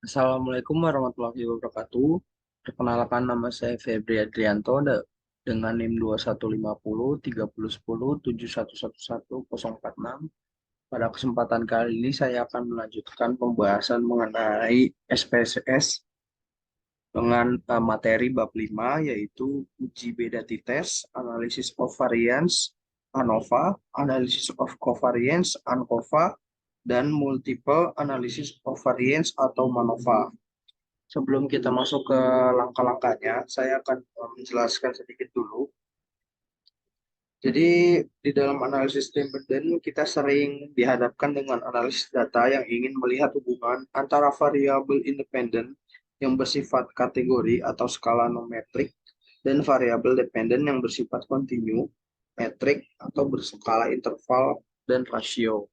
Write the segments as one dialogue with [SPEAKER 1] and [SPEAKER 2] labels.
[SPEAKER 1] Assalamualaikum warahmatullahi wabarakatuh. Perkenalkan nama saya Febri Adrianto dengan NIM 2150 3010 7111 046. Pada kesempatan kali ini saya akan melanjutkan pembahasan mengenai SPSS dengan materi bab 5 yaitu uji beda t-test, analysis of variance, ANOVA, analysis of covariance, ANCOVA, dan multiple analysis of variance atau MANOVA. Sebelum kita masuk ke langkah-langkahnya, saya akan menjelaskan sedikit dulu. Jadi, di dalam analisis dependen, kita sering dihadapkan dengan analisis data yang ingin melihat hubungan antara variabel independen yang bersifat kategori atau skala nometrik dan variabel dependen yang bersifat kontinu, metrik, atau berskala interval dan rasio.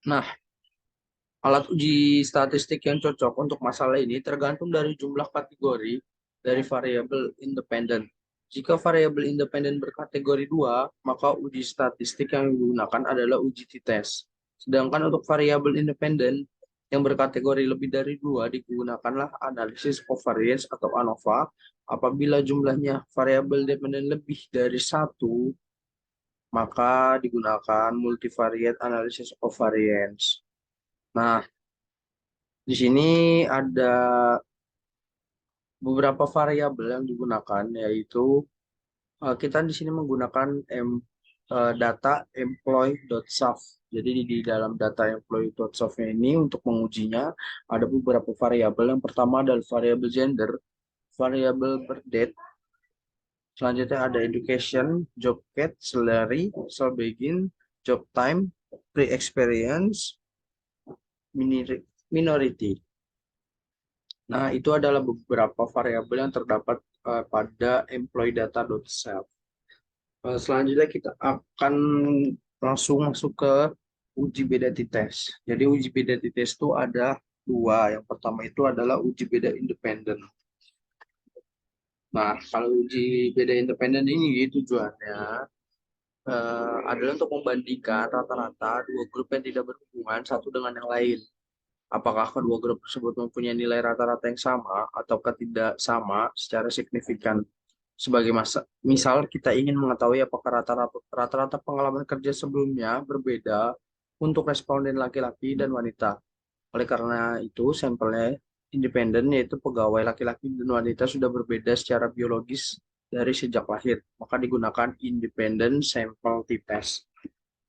[SPEAKER 1] Nah, alat uji statistik yang cocok untuk masalah ini tergantung dari jumlah kategori dari variabel independen. Jika variabel independen berkategori 2, maka uji statistik yang digunakan adalah uji t-test. Sedangkan untuk variabel independen yang berkategori lebih dari 2 digunakanlah analisis covariance atau ANOVA. Apabila jumlahnya variabel dependen lebih dari 1, maka digunakan multivariate analysis covariance. Nah, di sini ada beberapa variabel yang digunakan, yaitu kita di sini menggunakan data employee.saf. Jadi di dalam data employee.saf ini untuk mengujinya ada beberapa variabel. Yang pertama adalah variabel gender, variabel birth date, selanjutnya ada education, job cat, salary, sal begin, job time, pre-experience, minority. Nah, itu adalah beberapa variabel yang terdapat pada employee data.self. Selanjutnya kita akan langsung masuk ke uji beda t-test. Jadi uji beda t-test itu ada dua. Yang pertama itu adalah uji beda independen. Nah, kalau uji beda independen ini tujuannya adalah untuk membandingkan rata-rata dua grup yang tidak berhubungan satu dengan yang lain. Apakah kedua grup tersebut mempunyai nilai rata-rata yang sama ataukah tidak sama secara signifikan. Sebagai misal kita ingin mengetahui apakah rata-rata pengalaman kerja sebelumnya berbeda untuk responden laki-laki dan wanita. Oleh karena itu, sampelnya independen yaitu pegawai laki-laki dan wanita sudah berbeda secara biologis dari sejak lahir. Maka digunakan independent sample t-test.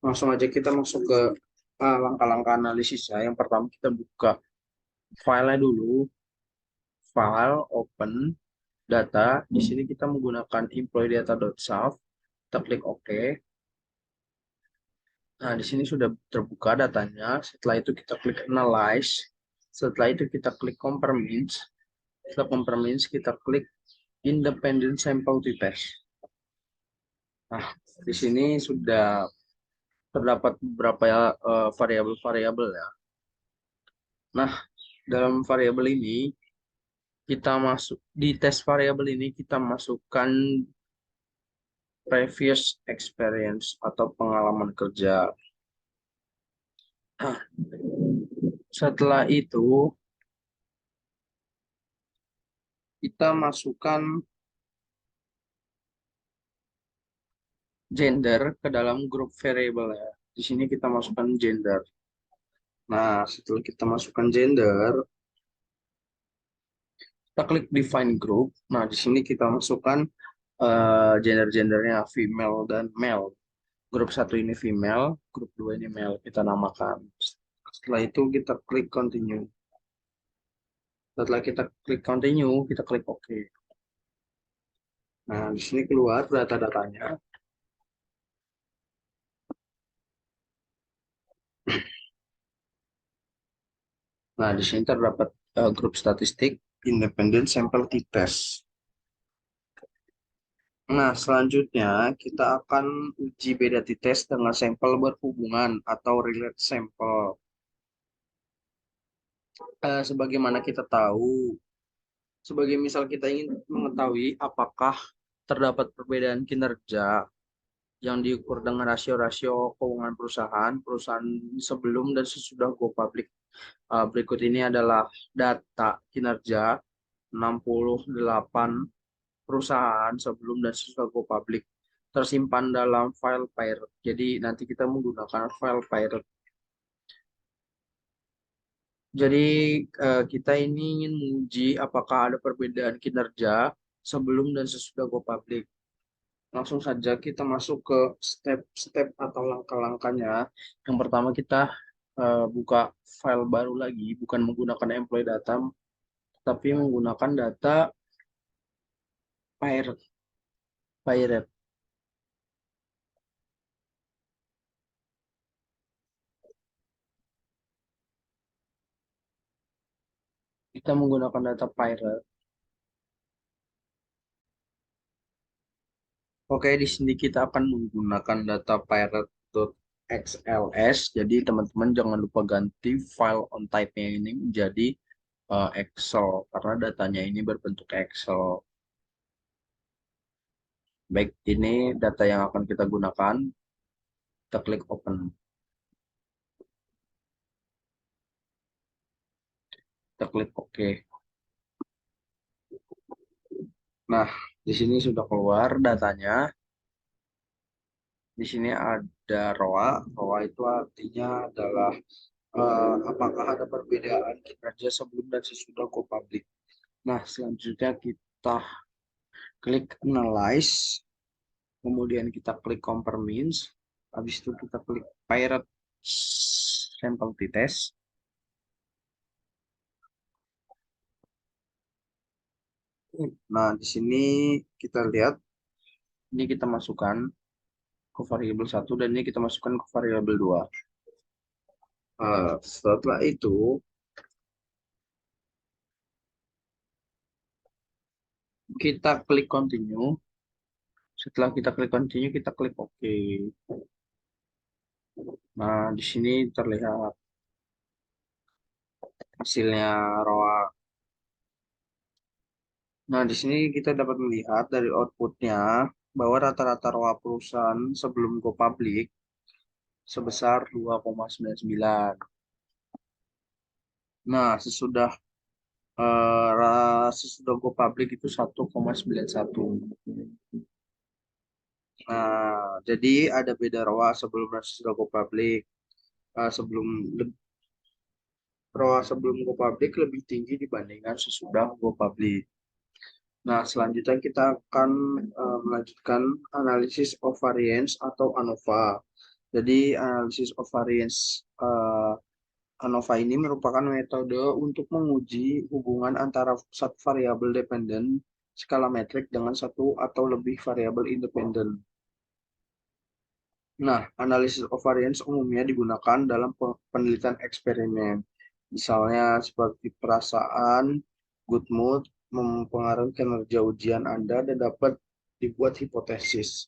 [SPEAKER 1] Langsung aja kita masuk ke langkah-langkah analisisnya. Yang pertama kita buka filenya dulu, file, open, data. Di sini kita menggunakan employee data.saf. Kita klik OK. Nah, di sini sudah terbuka datanya. Setelah itu kita klik Analyze. Setelah itu kita klik Compare Means. Setelah Compare Means, kita klik Independent Sample T-Test. Nah, di sini sudah terdapat beberapa variabel-variabel ya. Nah, dalam variabel ini kita masuk di tes variabel ini kita masukkan previous experience atau pengalaman kerja. Nah, setelah itu kita masukkan gender ke dalam grup variable ya. Di sini kita masukkan gender. Nah, setelah kita masukkan gender, kita klik define group. Nah, di sini kita masukkan gender-gendernya female dan male. Grup satu ini female, grup dua ini male. Kita namakan. Setelah itu kita klik continue. Setelah kita klik continue, kita klik OK. Nah, di sini keluar data-datanya. Nah, di sini terdapat grup statistik independent sample t-test. Nah, selanjutnya kita akan uji beda t-test dengan sampel berhubungan atau relate sample. Sebagaimana kita tahu, sebagai misal kita ingin mengetahui apakah terdapat perbedaan kinerja yang diukur dengan rasio-rasio keuangan perusahaan, perusahaan sebelum dan sesudah go public. Berikut ini adalah data kinerja 68 perusahaan sebelum dan sesudah go public tersimpan dalam file pirate. Jadi nanti kita menggunakan file pirate. Jadi kita ini ingin menguji apakah ada perbedaan kinerja sebelum dan sesudah go public. Langsung saja kita masuk ke step-step atau langkah-langkahnya. Yang pertama kita buka file baru lagi, bukan menggunakan employee data, tapi menggunakan data pirate. Pirate. Kita menggunakan data pirate. Oke, di sini kita akan menggunakan data pirate.xls. Jadi teman-teman jangan lupa ganti file on type-nya ini menjadi Excel karena datanya ini berbentuk Excel. Baik, ini data yang akan kita gunakan. Kita klik open. Kita klik OK. Nah, di sini sudah keluar datanya. Di sini ada ROA. ROA itu artinya adalah apakah ada perbedaan kinerja sebelum dan sesudah go public. Nah, selanjutnya kita klik Analyze. Kemudian kita klik Compare Means. Habis itu kita klik Pirate Sample T-Test. Nah, di sini kita lihat, ini kita masukkan ke variabel 1 dan ini kita masukkan ke variabel 2. Setelah itu, kita klik Continue. Setelah kita klik Continue, kita klik OK. Nah, di sini terlihat hasilnya ROA. Nah, di sini kita dapat melihat dari outputnya bahwa rata-rata ROA perusahaan sebelum go public sebesar 2,99. Nah, sesudah go public itu 1,91. Nah, jadi ada beda ROA sebelum dan sesudah go public. Sebelum ROA sebelum go public lebih tinggi dibandingkan sesudah go public. Nah, selanjutnya kita akan melanjutkan analisis of variance atau ANOVA. Jadi, analisis of variance ANOVA ini merupakan metode untuk menguji hubungan antara satu variabel dependen skala metrik dengan satu atau lebih variabel independen. Nah, analisis of variance umumnya digunakan dalam penelitian eksperimen. Misalnya seperti perasaan, good mood, mempengaruhi kinerja ujian Anda dan dapat dibuat hipotesis.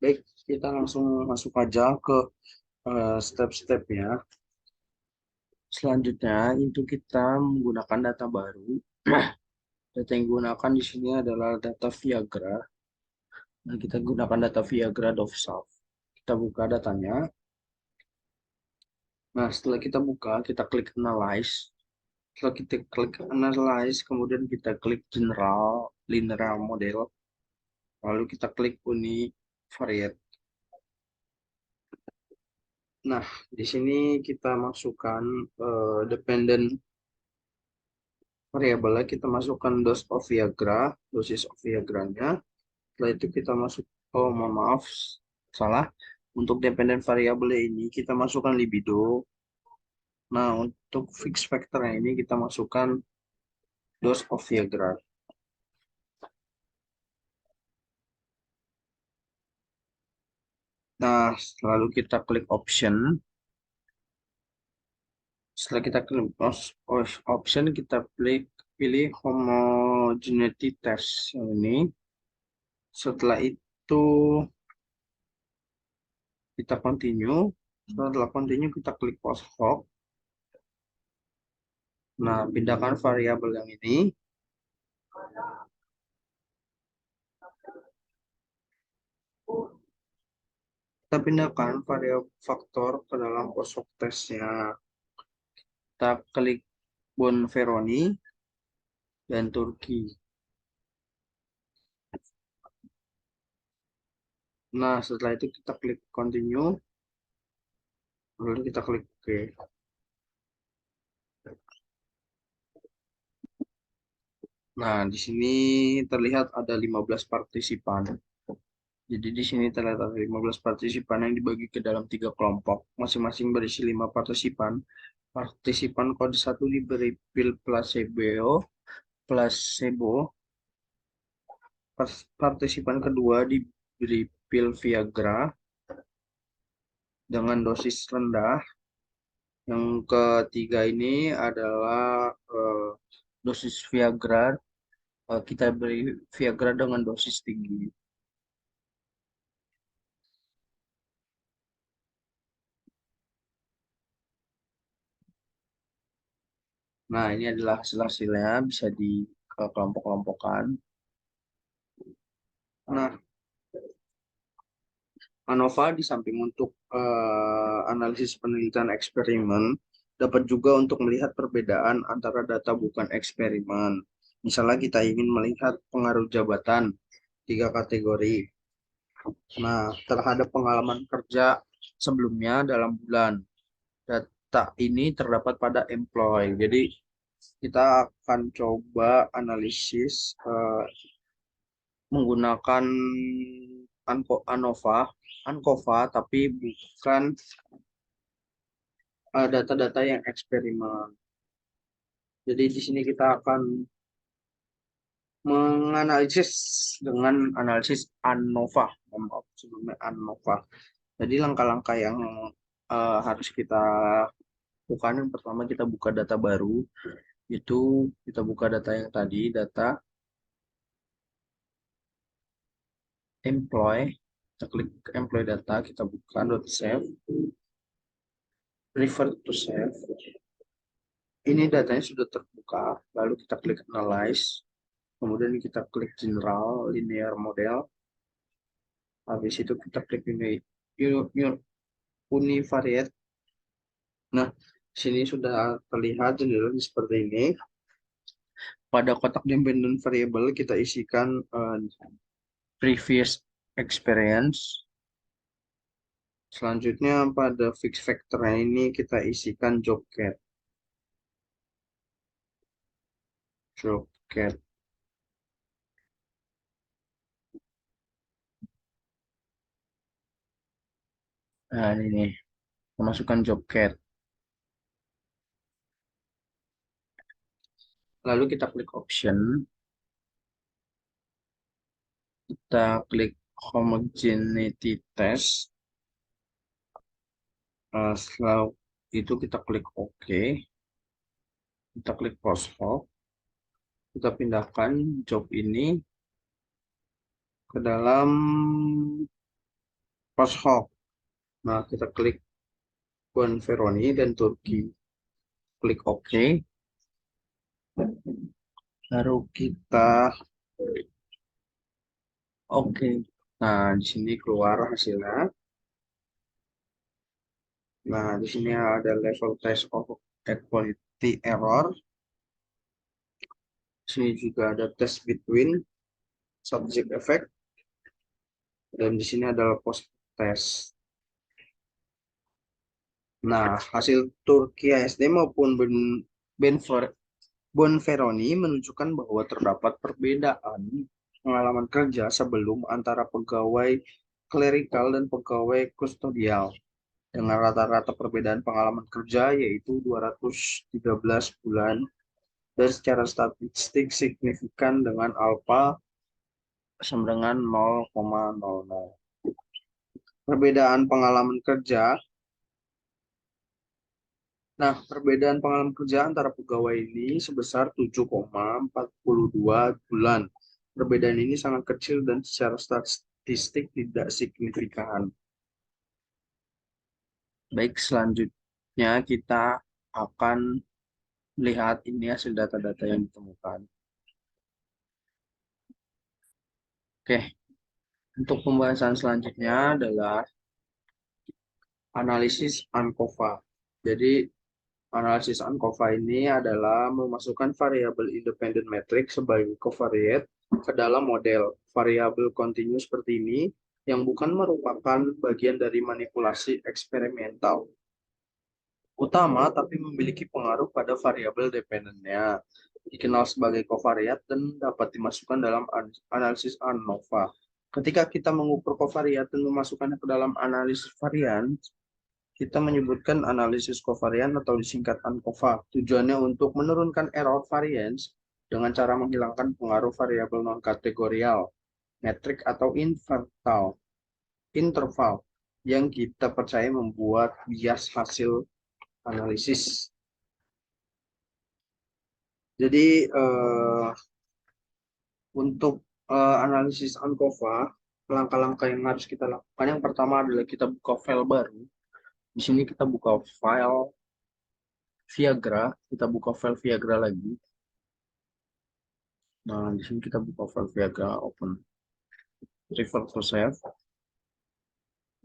[SPEAKER 1] Baik, kita langsung masuk aja ke step-stepnya. Selanjutnya, itu kita menggunakan data baru. Data yang digunakan di sini adalah data Viagra. Nah, kita gunakan data Viagra Dovsalv. Kita buka datanya. Nah, setelah kita buka, kita klik Analyze. Setelah kita klik Analyze, kemudian kita klik General Linear Model. Lalu kita klik Univariate. Nah, di sini kita masukkan dependent variabelnya, kita masukkan dose of Viagra, dosis of Viagranya. Setelah itu kita masuk, oh mohon maaf, salah. Untuk dependent variabel ini kita masukkan libido. Nah, untuk fix factornya ini kita masukkan dose of Viagra. Nah, lalu kita klik option. Setelah kita klik option, kita pilih homogeneity test yang ini. Setelah itu kita continue. Setelah continue kita klik post hoc. Nah, pindahkan variabel yang ini. Kita pindahkan variabel faktor ke dalam kosong tesnya. Kita klik Bonferroni dan Turki. Nah, setelah itu kita klik continue, lalu kita klik OK. Nah, di sini terlihat ada 15 partisipan. Jadi di sini terlihat ada 15 partisipan yang dibagi ke dalam 3 kelompok. Masing-masing berisi 5 partisipan. Partisipan kode 1 diberi pil placebo. Partisipan kedua diberi pil Viagra dengan dosis rendah. Yang ketiga ini adalah dosis Viagra. Kita beri Viagra dengan dosis tinggi. Nah, ini adalah hasil-hasilnya, bisa di kelompok-kelompokkan. Nah, ANOVA di samping untuk analisis penelitian eksperimen, dapat juga untuk melihat perbedaan antara data bukan eksperimen. Misalnya kita ingin melihat pengaruh jabatan, 3 kategori. Nah, terhadap pengalaman kerja sebelumnya dalam bulan. Data ini terdapat pada employee. Jadi, kita akan coba analisis menggunakan ANCOVA, tapi bukan data-data yang eksperimen. Jadi di sini kita akan menganalisis dengan analisis ANOVA. Maaf, sebelumnya ANOVA. Jadi langkah-langkah yang harus kita lakukan, yang pertama kita buka data baru, itu kita buka data yang tadi, data employee, kita klik employee data, kita buka .save, refer to save. Ini datanya sudah terbuka, lalu kita klik analyze, kemudian kita klik general linear model, habis itu kita klik univariate. Nah, sini sudah terlihat jendela seperti ini. Pada kotak dependent variable kita isikan previous experience. Selanjutnya pada fix factor ini kita isikan job cat. Job cat. Nah, ini nih, masukkan job cat. Lalu kita klik option. Kita klik homogeneity test. Setelah itu kita klik OK. Kita klik post hoc. Kita pindahkan job ini ke dalam post hoc. Nah, kita klik Bonferroni dan Turki. Klik OK. Baru kita OK. Nah, di sini keluar hasilnya. Nah, di sini ada level test of equality error. Di sini juga ada test between subject effect. Dan di sini adalah post test. Nah, hasil Turki ASD maupun Bonferroni menunjukkan bahwa terdapat perbedaan pengalaman kerja sebelum antara pegawai klerikal dan pegawai kustodial dengan rata-rata perbedaan pengalaman kerja yaitu 213 bulan dan secara statistik signifikan dengan alfa sama dengan 0,00. Perbedaan pengalaman kerja. Nah, perbedaan pengalaman kerja antara pegawai ini sebesar 7,42 bulan. Perbedaan ini sangat kecil dan secara statistik tidak signifikan. Baik, selanjutnya kita akan Lihat ini hasil data-data yang ditemukan. Oke, untuk pembahasan selanjutnya adalah analisis ANCOVA. Jadi, analisis ANCOVA ini adalah memasukkan variabel independent matrix sebagai covariate ke dalam model variabel kontinu seperti ini yang bukan merupakan bagian dari manipulasi eksperimental utama tapi memiliki pengaruh pada variabel dependennya, dikenal sebagai covariat dan dapat dimasukkan dalam analisis ANOVA. Ketika kita mengukur covariat dan memasukkannya ke dalam analisis varian, kita menyebutkan analisis covarian atau disingkat ANCOVA. Tujuannya untuk menurunkan error variance dengan cara menghilangkan pengaruh variabel non-kategorial, metrik atau interval yang kita percaya membuat bias hasil analisis. Jadi untuk analisis ANCOVA, langkah-langkah yang harus kita lakukan yang pertama adalah kita buka file baru. Di sini kita buka file Viagra, kita buka file Viagra lagi. Nah, di sini kita buka file Viagra, open, refer to save.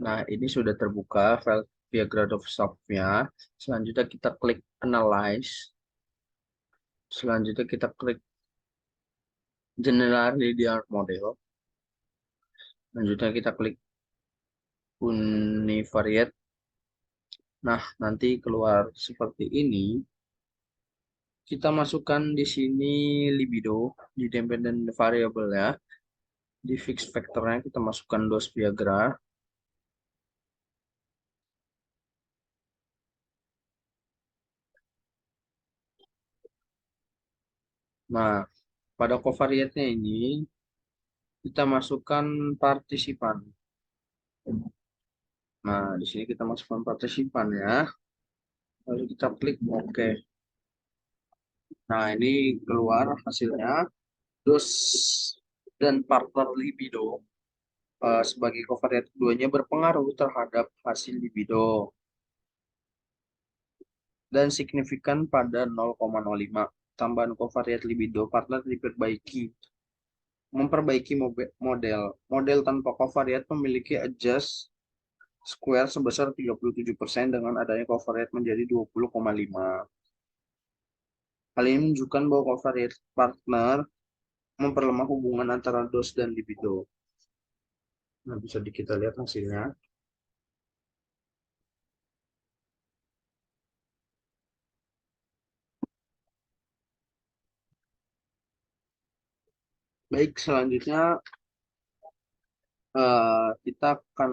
[SPEAKER 1] Nah, ini sudah terbuka file Viagra.soft-nya. Selanjutnya kita klik Analyze. Selanjutnya kita klik General Linear Model. Selanjutnya kita klik Univariate. Nah, nanti keluar seperti ini. Kita masukkan di sini libido di dependent variable ya. Di fix factornya kita masukkan dose Viagra. Nah, pada covariatnya ini kita masukkan partisipan. Nah, di sini kita masukkan partisipan ya. Lalu kita klik OK. Nah, ini keluar hasilnya. Dose dan partner libido sebagai covariat keduanya berpengaruh terhadap hasil libido dan signifikan pada 0,05. Tambahan covariat libido partner diperbaiki. Memperbaiki model. Model tanpa covariat memiliki adjust square sebesar 37% dengan adanya covariat menjadi 20,5. Hal ini menunjukkan bahwa covariat partner memperlemah hubungan antara dose dan libido. Nah, bisa kita lihat hasilnya. Baik, selanjutnya kita akan